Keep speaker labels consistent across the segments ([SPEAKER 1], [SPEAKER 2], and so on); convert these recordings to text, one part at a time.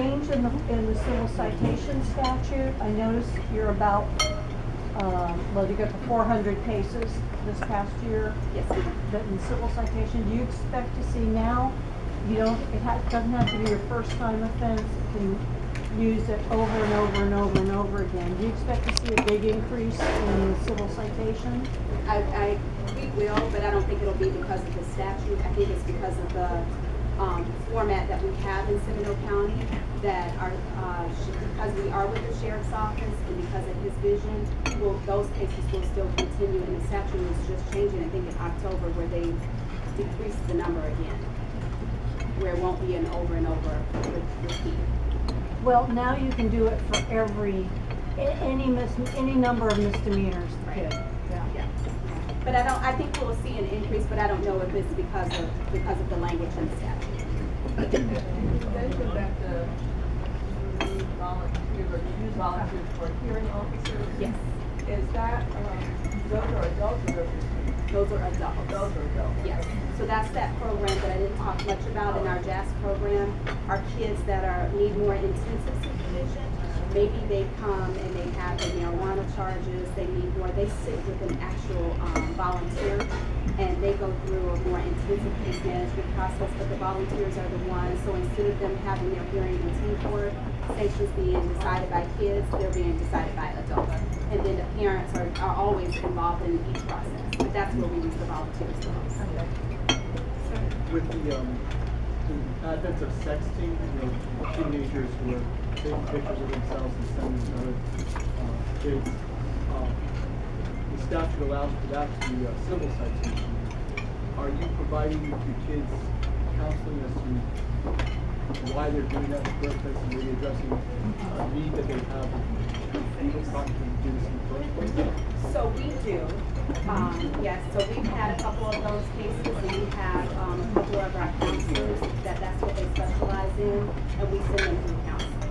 [SPEAKER 1] change in the civil citation statute? I noticed you're about, well, you got the 400 cases this past year.
[SPEAKER 2] Yes.
[SPEAKER 1] That in civil citation, do you expect to see now? You don't. Doesn't have to be your first time offense. You can use it over and over and over and over again. Do you expect to see a big increase in the civil citation?
[SPEAKER 2] We will, but I don't think it'll be because of the statute. I think it's because of the format that we have in Seminole County, that are because we are with the sheriff's office and because of his vision, those cases will still continue, and the statute is just changing, I think in October, where they decrease the number again, where it won't be an over and over repeat.
[SPEAKER 1] Well, now you can do it for any number of misdemeanors.
[SPEAKER 2] Right. Yeah. But I think we'll see an increase, but I don't know if it's because of the language in the statute.
[SPEAKER 3] You mentioned that you use volunteers for hearing officers.
[SPEAKER 2] Yes.
[SPEAKER 3] Is that, those are adults or
[SPEAKER 2] Those are adults.
[SPEAKER 3] those are adults?
[SPEAKER 2] Yes. So that's that program that I didn't talk much about in our JAS program. Our kids that need more intensive supervision. Maybe they come and they have the marijuana charges, they need more, they sit with an actual volunteer, and they go through a more intensive case management process, but the volunteers are the ones, so instead of them having their hearing in teen court, sanctions being decided by kids, they're being decided by adults. And then the parents are always involved in each process, but that's where we use the volunteers the most.
[SPEAKER 4] With the advent of sexting, teenagers who are taking pictures of themselves and sending to other kids, the statute allows for that to be a civil citation. Are you providing your kids counseling as to why they're doing that in the first place, and maybe addressing a need that they have legal process to do this in the first place?
[SPEAKER 2] So we do, yes, so we've had a couple of those cases, and we have a couple of our counselors that's what they specialize in, and we send them through counseling.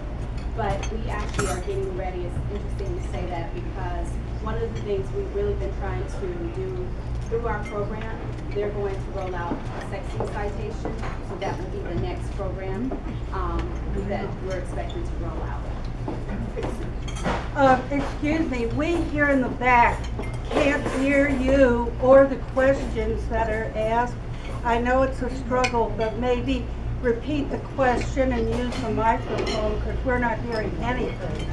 [SPEAKER 2] But we actually are getting ready. It's interesting you say that, because one of the things we've really been trying to do through our program, they're going to roll out a sexting citation, so that will be the next program that we're expecting to roll out.
[SPEAKER 5] Excuse me, we here in the back can't hear you or the questions that are asked. I know it's a struggle, but maybe repeat the question and use the microphone, because we're not hearing anything.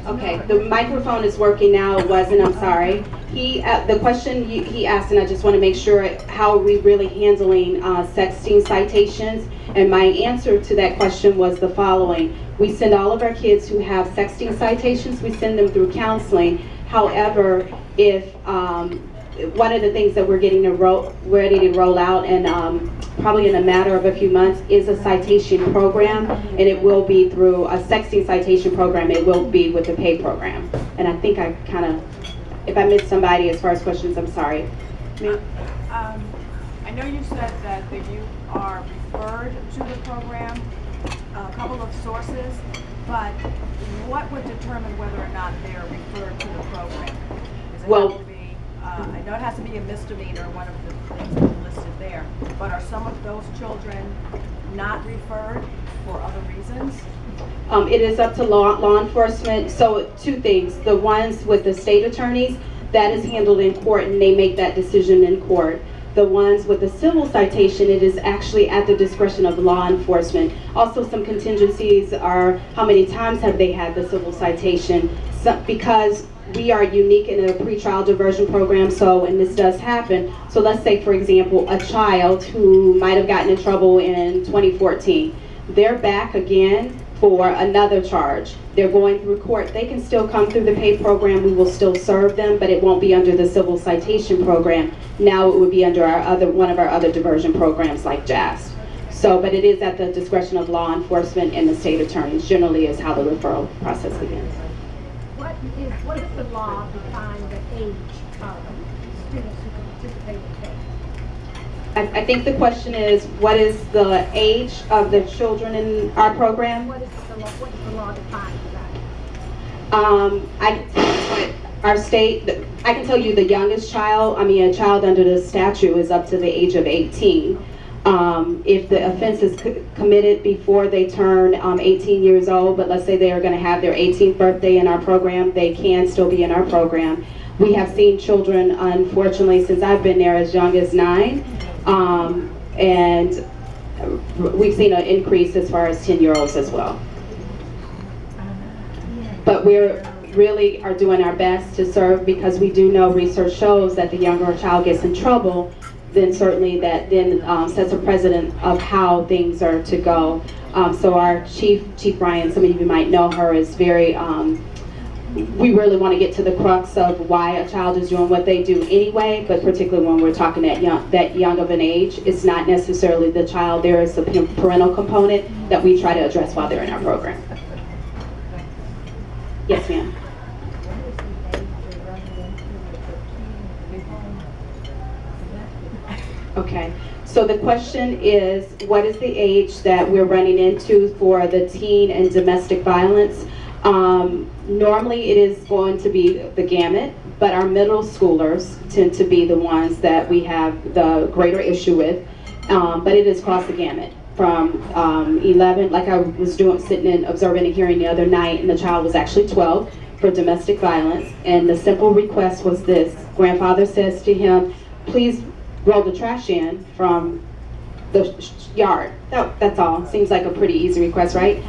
[SPEAKER 2] Okay, the microphone is working now. It wasn't, I'm sorry. The question he asked, and I just want to make sure, how are we really handling sexting citations? And my answer to that question was the following. We send all of our kids who have sexting citations, we send them through counseling. However, if one of the things that we're getting ready to roll out, and probably in a matter of a few months, is a citation program, and it will be through a sexting citation program. It will be with the pay program. And I think I kind of, if I missed somebody as far as questions, I'm sorry.
[SPEAKER 6] I know you said that the youth are referred to the program, a couple of sources, but what would determine whether or not they're referred to the program? Does it have to be, I know it has to be a misdemeanor, one of the things that are listed there, but are some of those children not referred for other reasons?
[SPEAKER 2] It is up to law enforcement. So two things. The ones with the state attorneys, that is handled in court, and they make that decision in court. The ones with the civil citation, it is actually at the discretion of law enforcement. Also, some contingencies are how many times have they had the civil citation. So, because we are unique in a pretrial diversion program, so, and this does happen, so let's say, for example, a child who might have gotten in trouble in 2014, they're back again for another charge. They're going through court. They can still come through the pay program. We will still serve them, but it won't be under the civil citation program. Now it would be under one of our other diversion programs like JAS. So, but it is at the discretion of law enforcement and the state attorneys, generally, is how the referral process begins.
[SPEAKER 1] What is the law define the age of students who can participate in pay?
[SPEAKER 2] I think the question is, what is the age of the children in our program?
[SPEAKER 1] What is the law define for that?
[SPEAKER 2] I can tell you what our state, I can tell you the youngest child, a child under the statute is up to the age of 18. If the offense is committed before they turn 18 years old, but let's say they are going to have their 18th birthday in our program, they can still be in our program. We have seen children, unfortunately, since I've been there, as young as 9, and we've seen an increase as far as 10-year-olds as well. But we're really are doing our best to serve, because we do know research shows that the younger a child gets in trouble, then certainly that then sets a precedent of how things are to go. So our Chief Ryan, some of you might know her, is very, we really want to get to the crux of why a child is doing what they do anyway, but particularly when we're talking that young of an age, it's not necessarily the child. There is a parental component that we try to address while they're in our program. Yes, ma'am. Okay, so the question is, what is the age that we're running into for the teen and domestic violence? Normally it is going to be the gamut, but our middle schoolers tend to be the ones that we have the greater issue with, but it is across the gamut. From 11, like I was sitting and observing a hearing the other night, and the child was actually 12 for domestic violence, and the simple request was this. Grandfather says to him, please roll the trash in from the yard. That's all. Seems like a pretty easy request, right?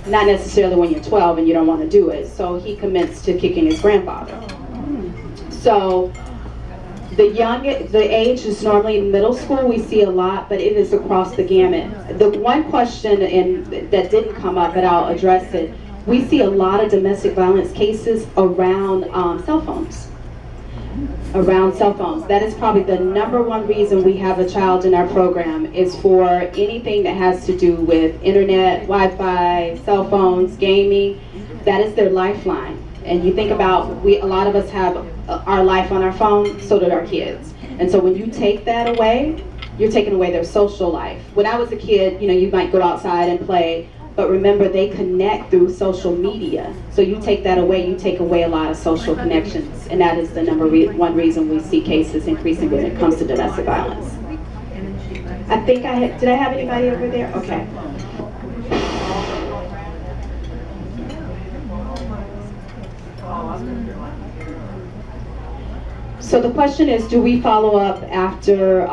[SPEAKER 2] Not necessarily when you're 12 and you don't want to do it. So he commits to kicking his grandfather. So the age is normally in middle school. We see a lot, but it is across the gamut. The one question that didn't come up, but I'll address it. We see a lot of domestic violence cases around cell phones. Around cell phones. That is probably the #1 reason we have a child in our program, is for anything that has to do with internet, Wi-Fi, cell phones, gaming. That is their lifeline. And you think about, a lot of us have our life on our phone, so did our kids. And so when you take that away, you're taking away their social life. When I was a kid, you might go outside and play, but remember, they connect through social media. So you take that away, you take away a lot of social connections. And that is the #1 reason we see cases increasing when it comes to domestic violence. I think did I have anybody over there? Okay. So the question is, do we follow up after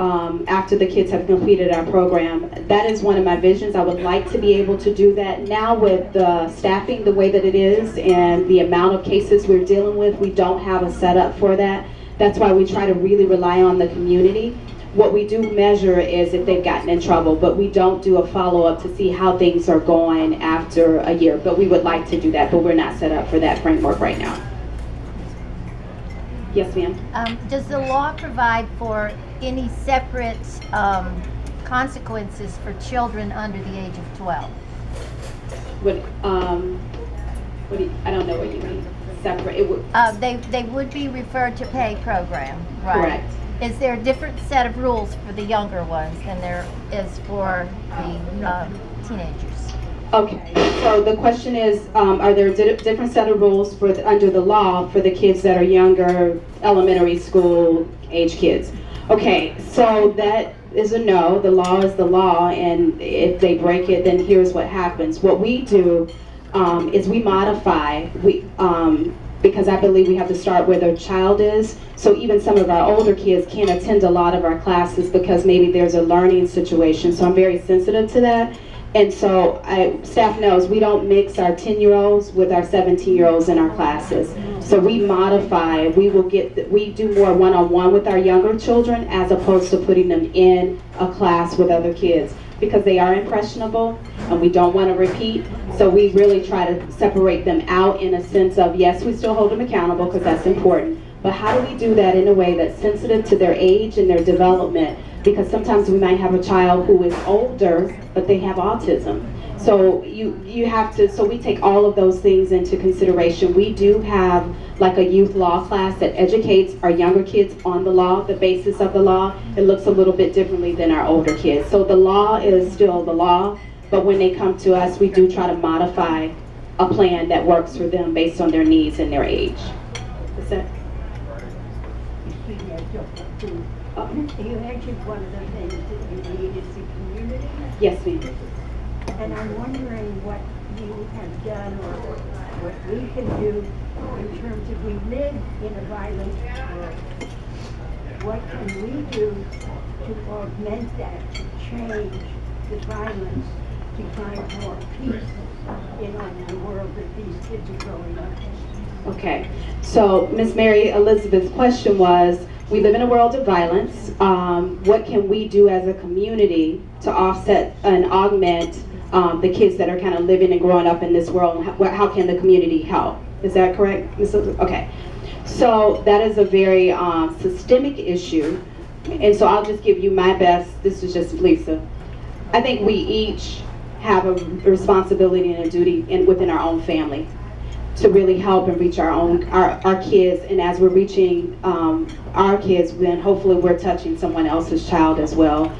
[SPEAKER 2] the kids have completed our program? That is one of my visions. I would like to be able to do that. Now with the staffing the way that it is and the amount of cases we're dealing with, we don't have a setup for that. That's why we try to really rely on the community. What we do measure is if they've gotten in trouble, but we don't do a follow-up to see how things are going after a year. But we would like to do that, but we're not set up for that framework right now. Yes, ma'am.
[SPEAKER 7] Does the law provide for any separate consequences for children under the age of 12?
[SPEAKER 2] I don't know what you mean. Separate. It would.
[SPEAKER 7] They would be referred to pay program, right?
[SPEAKER 2] Correct.
[SPEAKER 7] Is there a different set of rules for the younger ones than there is for the teenagers?
[SPEAKER 2] Okay, so the question is, are there different set of rules under the law for the kids that are younger, elementary school age kids? Okay, so that is a no. The law is the law, and if they break it, then here's what happens. What we do is we modify, because I believe we have to start where the child is. So even some of our older kids can't attend a lot of our classes because maybe there's a learning situation. So I'm very sensitive to that. And so staff knows we don't mix our 10-year-olds with our 17-year-olds in our classes. So we modify, we do more one-on-one with our younger children as opposed to putting them in a class with other kids, because they are impressionable and we don't want to repeat. So we really try to separate them out in a sense of, yes, we still hold them accountable because that's important, but how do we do that in a way that's sensitive to their age and their development? Because sometimes we might have a child who is older, but they have autism. So you have to, so we take all of those things into consideration. We do have like a youth law class that educates our younger kids on the law, the basis of the law. It looks a little bit differently than our older kids. So the law is still the law, but when they come to us, we do try to modify a plan that works for them based on their needs and their age. Is that?
[SPEAKER 8] You mentioned one of the things that you need is the community,
[SPEAKER 2] Yes, ma'am.
[SPEAKER 8] and I'm wondering what you have done or what we can do in terms of we live in a violent world. What can we do to augment that, to change the violence, to find more peace in the world that these kids are growing up in?
[SPEAKER 2] Okay, so Miss Mary Elizabeth's question was, we live in a world of violence. What can we do as a community to offset and augment the kids that are kind of living and growing up in this world? How can the community help? Is that correct, Ms. Elizabeth? Okay, so that is a very systemic issue. And so I'll just give you my best. This is just Lisa. I think we each have a responsibility and a duty within our own family to really help and reach our kids, and as we're reaching our kids, then hopefully we're touching someone else's child as well,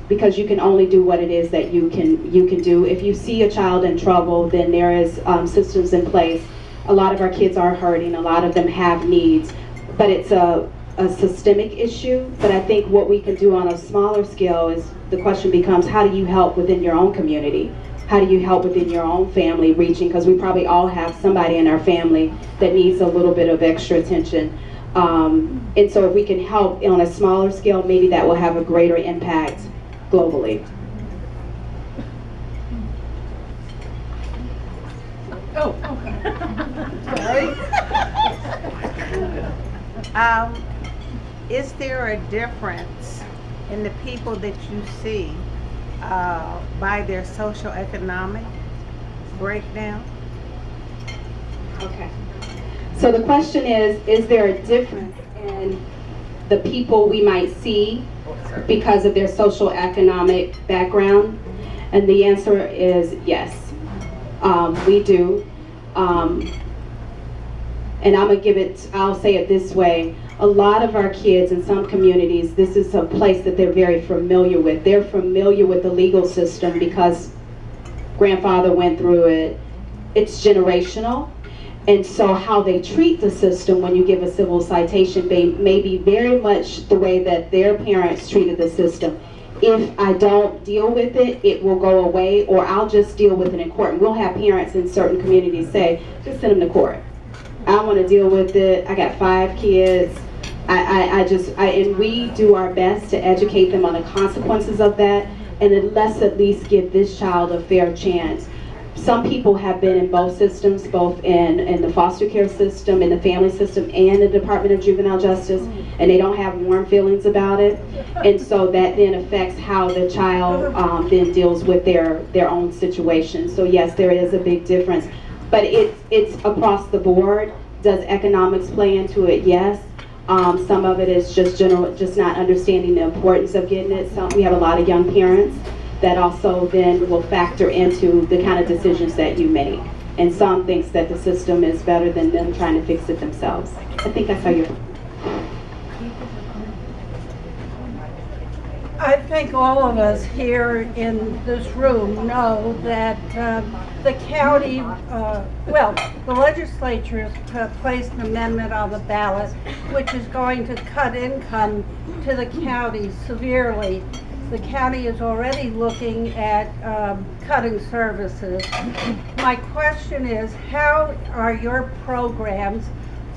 [SPEAKER 2] because you can only do what it is that you can do. If you see a child in trouble, then there is systems in place. A lot of our kids are hurting, a lot of them have needs, but it's a systemic issue. But I think what we can do on a smaller scale is, the question becomes, how do you help within your own community? How do you help within your own family reaching? Because we probably all have somebody in our family that needs a little bit of extra attention. And so if we can help on a smaller scale, maybe that will have a greater impact globally.
[SPEAKER 3] Oh, okay.
[SPEAKER 9] Is there a difference in the people that you see by their socioeconomic breakdown?
[SPEAKER 2] Okay. So the question is there a difference in the people we might see because of their social economic background? And the answer is yes. We do. And I'll say it this way. A lot of our kids in some communities, this is a place that they're very familiar with. They're familiar with the legal system because grandfather went through it. It's generational. And so how they treat the system when you give a civil citation may be very much the way that their parents treated the system. If I don't deal with it, it will go away, or I'll just deal with it in court. And we'll have parents in certain communities say, just send them to court. I don't want to deal with it. I got 5 kids. And we do our best to educate them on the consequences of that, and let's at least give this child a fair chance. Some people have been in both systems, both in the foster care system, in the family system, and the Department of Juvenile Justice, and they don't have warm feelings about it. And so that then affects how the child then deals with their own situation. So yes, there is a big difference. But it's across the board. Does economics play into it? Yes. Some of it is just not understanding the importance of getting it. We have a lot of young parents that also then will factor into the kind of decisions that you make. And some thinks that the system is better than them trying to fix it themselves. I think that's how you're...
[SPEAKER 5] I think all of us here in this room know that the county, the legislature has placed an amendment on the ballot which is going to cut income to the county severely. The county is already looking at cutting services. My question is, how are your programs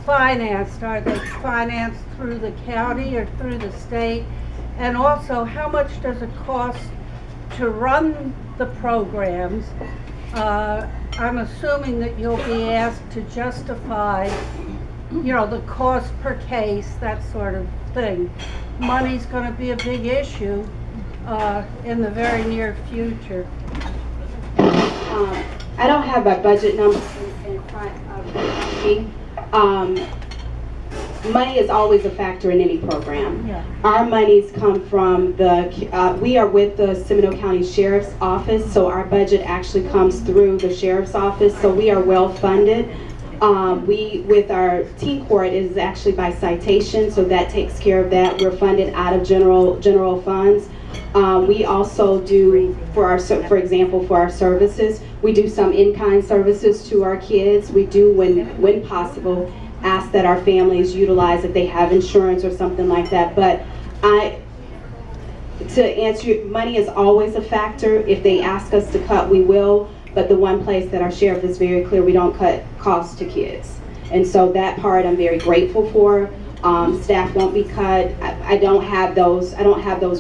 [SPEAKER 5] financed? Are they financed through the county or through the state? And also, how much does it cost to run the programs? I'm assuming that you'll be asked to justify, the cost per case, that sort of thing. Money's going to be a big issue in the very near future.
[SPEAKER 2] I don't have my budget numbers in front of me. Money is always a factor in any program.
[SPEAKER 5] Yeah.
[SPEAKER 2] Our monies come from we are with the Seminole County Sheriff's Office, so our budget actually comes through the Sheriff's Office, so we are well funded. With our teen court, it is actually by citation, so that takes care of that. We're funded out of general funds. We also do, for example, for our services, we do some in-kind services to our kids. We do, when possible, ask that our families utilize if they have insurance or something like that. But to answer you, money is always a factor. If they ask us to cut, we will. But the one place that our sheriff is very clear, we don't cut costs to kids. And so that part I'm very grateful for. Staff won't be cut. I don't have those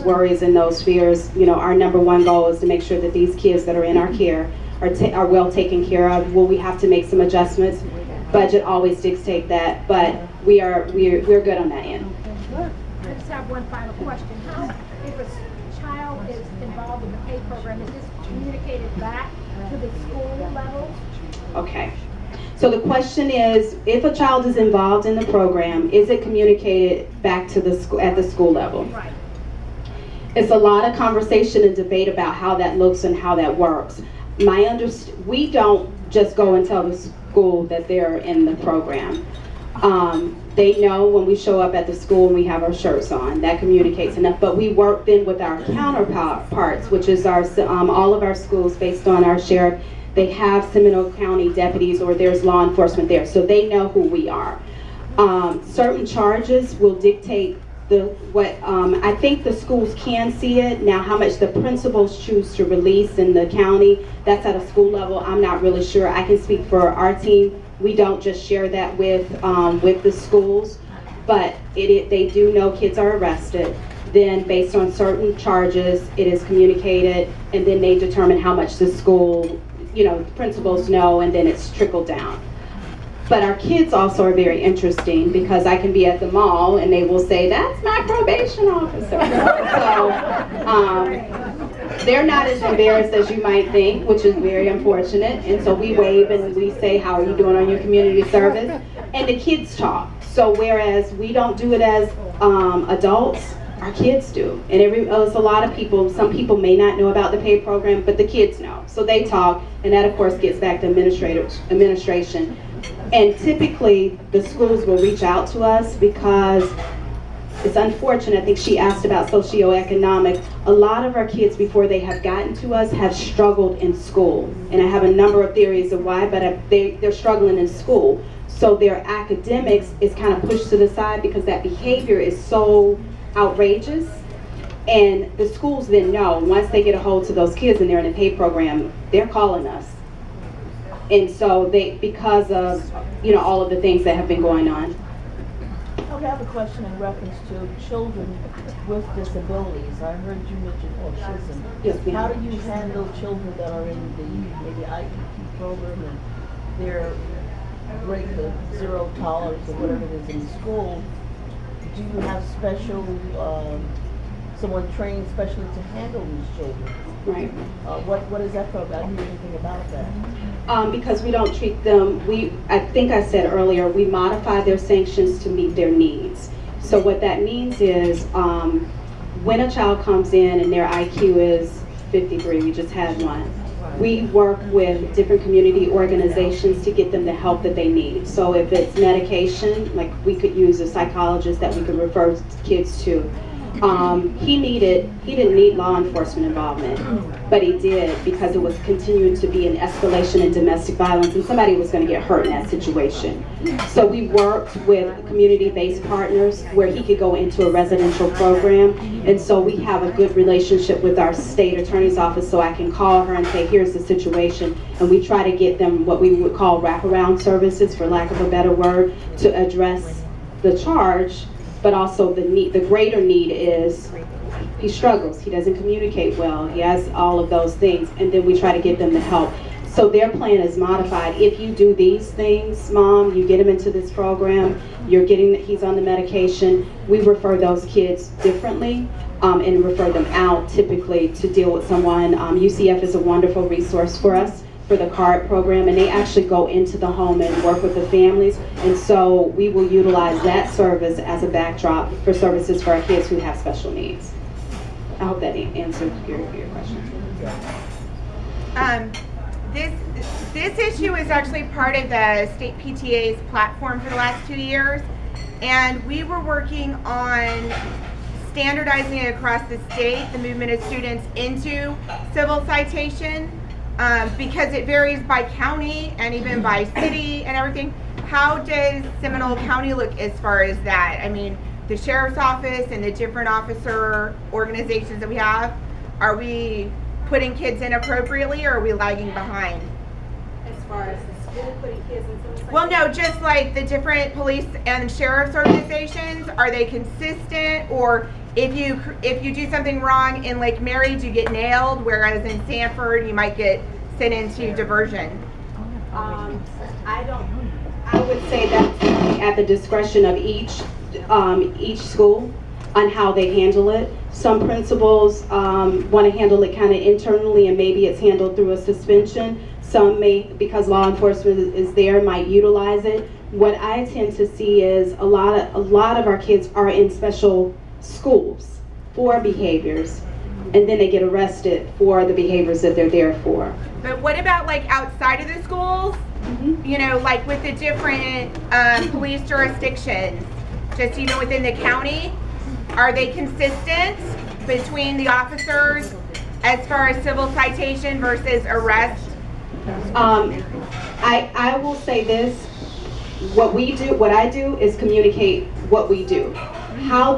[SPEAKER 2] worries and those fears. You know, our number one goal is to make sure that these kids that are in our care are well taken care of. Will we have to make some adjustments? Budget always dictates that, but we're good on that end.
[SPEAKER 10] I just have one final question. How, if a child is involved in the pay program, is this communicated back to the school level?
[SPEAKER 2] Okay. So the question is, if a child is involved in the program, is it communicated back to the school at the school level?
[SPEAKER 10] Right.
[SPEAKER 2] It's a lot of conversation and debate about how that looks and how that works. We don't just go and tell the school that they're in the program. They know when we show up at the school and we have our shirts on. That communicates enough. But we work then with our counterparts, which is our all of our schools based on our sheriff. They have Seminole County deputies or there's law enforcement there, so they know who we are. Certain charges will dictate I think the schools can see it. Now, how much the principals choose to release in the county, that's at a school level. I'm not really sure. I can speak for our team. We don't just share that with the schools, but they do know kids are arrested. Then based on certain charges, it is communicated, and then they determine how much the school, the principals know, and then it's trickled down. But our kids also are very interesting because I can be at the mall and they will say, "That's my probation officer." So they're not as embarrassed as you might think, which is very unfortunate. And so we wave and we say, "How are you doing on your community service?" And the kids talk. So whereas we don't do it as adults, our kids do. And it's a lot of people, some people may not know about the pay program, but the kids know. So they talk, and that of course gets back to administration. And typically the schools will reach out to us because it's unfortunate. I think she asked about socioeconomic. A lot of our kids before they have gotten to us have struggled in school. And I have a number of theories of why, but they're struggling in school. So their academics is kind of pushed to the side because that behavior is so outrageous. And the schools then know, once they get a hold to those kids and they're in a pay program, they're calling us. And so because of, all of the things that have been going on.
[SPEAKER 3] Okay, I have a question in reference to children with disabilities. I heard you mention autism.
[SPEAKER 2] Yes, ma'am.
[SPEAKER 3] How do you handle children that are in the maybe IEP program and they're break the zero tolerance or whatever it is in school? Do you have special, someone trained specially to handle these children?
[SPEAKER 2] Right.
[SPEAKER 3] What is that program? I didn't hear anything about that.
[SPEAKER 2] Because we don't treat them, I think I said earlier, we modify their sanctions to meet their needs. So what that means is when a child comes in and their IQ is 53, we just had one, we work with different community organizations to get them the help that they need. So if it's medication, like we could use a psychologist that we could refer kids to. He didn't need law enforcement involvement, but he did because it was continuing to be an escalation in domestic violence and somebody was going to get hurt in that situation. So we worked with community-based partners where he could go into a residential program, and so we have a good relationship with our state attorney's office, so I can call her and say, here's the situation, and we try to get them what we would call wraparound services, for lack of a better word, to address the charge. But also the greater need is he struggles, he doesn't communicate well, he has all of those things, and then we try to get them the help. So their plan is modified. If you do these things, Mom, you get him into this program, he's on the medication, we refer those kids differently and refer them out typically to deal with someone. UCF is a wonderful resource for us for the CARD program, and they actually go into the home and work with the families, and so we will utilize that service as a backdrop for services for our kids who have special needs. I hope that answered your question.
[SPEAKER 9] This issue is actually part of the state PTA's platform for the last 2 years, and we were working on standardizing it across the state, the movement of students into civil citation. Because it varies by county and even by city and everything. how does Seminole County look as far as that? I mean, the sheriff's office and the different officer organizations that we have, are we putting kids in appropriately, or are we lagging behind?
[SPEAKER 2] As far as the school putting kids in some
[SPEAKER 9] Well, no, just like the different police and sheriff's organizations, are they consistent? Or if you do something wrong in Lake Mary, do you get nailed? Whereas in Sanford, you might get sent into diversion.
[SPEAKER 2] I would say that's at the discretion of each school on how they handle it. Some principals want to handle it kind of internally, and maybe it's handled through a suspension. Some may, because law enforcement is there, might utilize it. What I tend to see is a lot of our kids are in special schools for behaviors, and then they get arrested for the behaviors that they're there for.
[SPEAKER 9] But what about like outside of the schools? You know, like with the different police jurisdictions, just even within the county, are they consistent between the officers as far as civil citation versus arrest?
[SPEAKER 2] I will say this, what I do is communicate what we do. How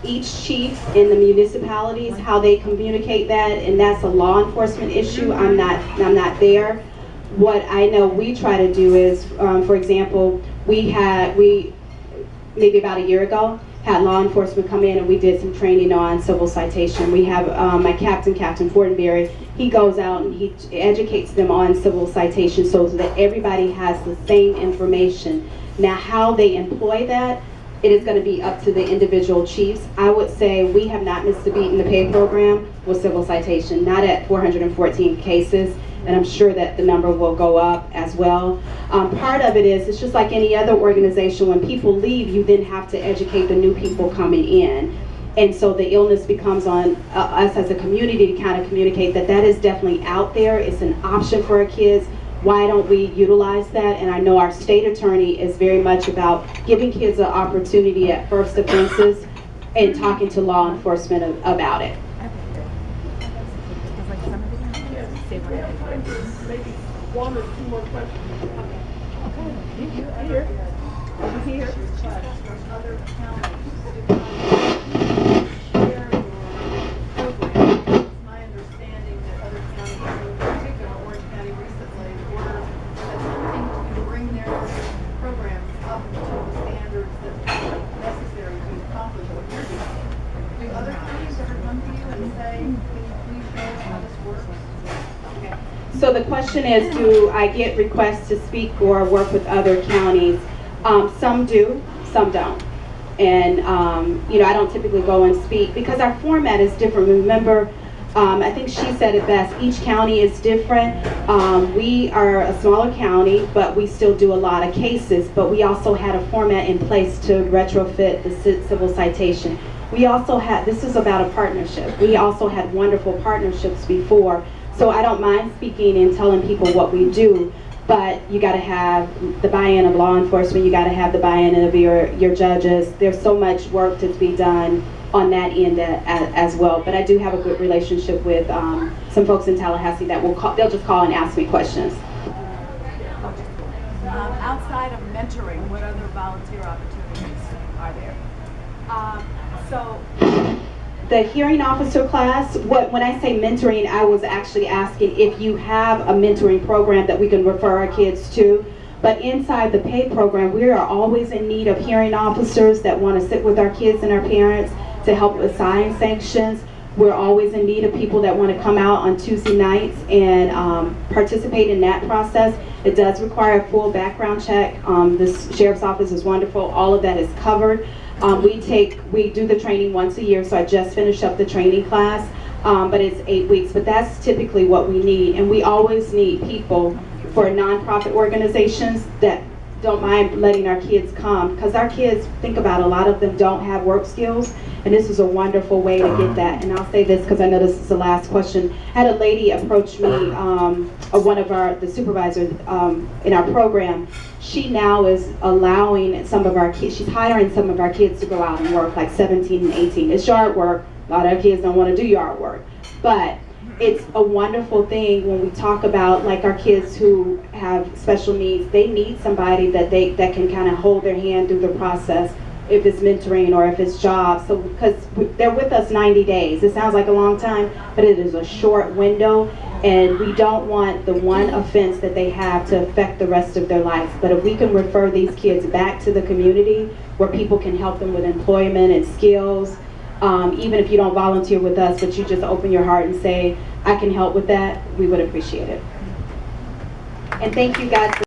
[SPEAKER 2] each chief in the municipalities, how they communicate that, and that's a law enforcement issue. I'm not there. What I know we try to do is, for example, we maybe about a year ago, had law enforcement come in and we did some training on civil citation. We have my Captain Fortenberry, he goes out and he educates them on civil citation so that everybody has the same information. Now how they employ that, it is going to be up to the individual chiefs. I would say we have not missed a beat in the pay program with civil citation, not at 414 cases. And I'm sure that the number will go up as well. Part of it is, it's just like any other organization, when people leave, you then have to educate the new people coming in. And so the illness becomes on us as a community to kind of communicate that that is definitely out there. It's an option for our kids. Why don't we utilize that? And I know our state attorney is very much about giving kids an opportunity at first offenses and talking to law enforcement about it.
[SPEAKER 4] Maybe one or two more questions.
[SPEAKER 3] Here. Over here.
[SPEAKER 6] Other counties share your program. It's my understanding that other counties, in particular Orange County recently, were attempting to bring their programs up to the standards that are necessary to accomplish what you're doing. Do other counties ever come to you and say, can you please show us how this works? Okay.
[SPEAKER 2] So the question is, do I get requests to speak or work with other counties? Some do, some don't. And, I don't typically go and speak because our format is different. Remember, I think she said it best, each county is different. We are a smaller county, but we still do a lot of cases, but we also had a format in place to retrofit the civil citation. We also had, this is about a partnership. We also had wonderful partnerships before. So I don't mind speaking and telling people what we do, but you got to have the buy-in of law enforcement. You got to have the buy-in of your judges. There's so much work to be done on that end as well. But I do have a good relationship with some folks in Tallahassee that will call. They'll just call and ask me questions.
[SPEAKER 6] Outside of mentoring, what other volunteer opportunities are there?
[SPEAKER 2] The hearing officer class, when I say mentoring, I was actually asking if you have a mentoring program that we can refer our kids to. But inside the pay program, we are always in need of hearing officers that want to sit with our kids and our parents to help assign sanctions. We're always in need of people that want to come out on Tuesday nights and participate in that process. It does require a full background check. The sheriff's office is wonderful. All of that is covered. We do the training once a year, so I just finished up the training class, but it's 8 weeks. But that's typically what we need, and we always need people for nonprofit organizations that don't mind letting our kids come, because our kids, think about it, a lot of them don't have work skills, and this is a wonderful way to get that. And I'll say this because I know this is the last question. I had a lady approach me, one of the supervisors in our program. She now is allowing some of our kids, she's hiring some of our kids to go out and work, like 17 and 18. It's yard work. A lot of our kids don't want to do yard work. But it's a wonderful thing when we talk about like our kids who have special needs. They need somebody that can kind of hold their hand through the process, if it's mentoring or if it's jobs. So because they're with us 90 days. It sounds like a long time, but it is a short window, and we don't want the one offense that they have to affect the rest of their life. But if we can refer these kids back to the community where people can help them with employment and skills, even if you don't volunteer with us, but you just open your heart and say, I can help with that, we would appreciate it. And thank you guys for